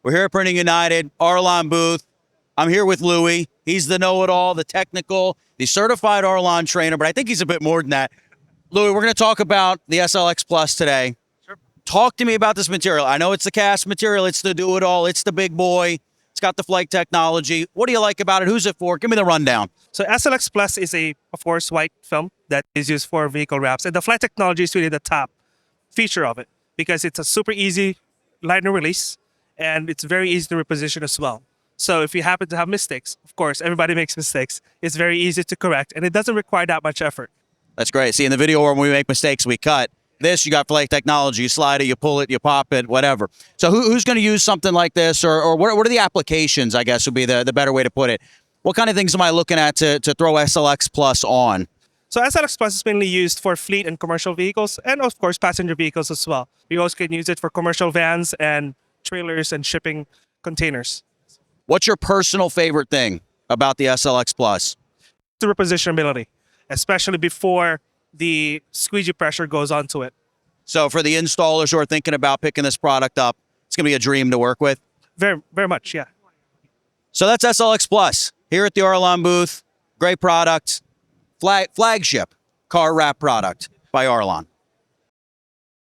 We're here at Printing United, Arlon booth. I'm here with Louis. He's the know-it-all, the technical, the certified Arlon trainer, but I think he's a bit more than that. Louis, we're going to talk about the SLX Plus today. Sure. Talk to me about this material. I know it's the cast material. It's the do-it-all. It's the big boy. It's got the FLITE technology. What do you like about it? Who's it for? Give me the rundown. So SLX Plus is of course, white film that is used for vehicle wraps. And the FLITE Technology is really the top feature of it because it's a super easy liner release and it's very easy to reposition as well. So if you happen to have mistakes, of course, everybody makes mistakes. It's very easy to correct and it doesn't require that much effort. That's great. See, in the video where we make mistakes, we cut. This, you got FLITE technology. You slide it, you pull it, you pop it, whatever. So who's going to use something like this, or what are the applications, I guess, would be the better way to put it? What kind of things am I looking at to throw SLX Plus on? So SLX Plus is mainly used for fleet and commercial vehicles and, of course, passenger vehicles as well. You also can use it for commercial vans and trailers and shipping containers. What's your personal favorite thing about the SLX Plus? The repositionability, especially before the squeegee pressure goes onto it. So for the installers who are thinking about picking this product up, it's going to be a dream to work with. Very, very much, yeah. So that's SLX Plus here at the Arlon booth. Great product. Flagship car wrap product by Arlon.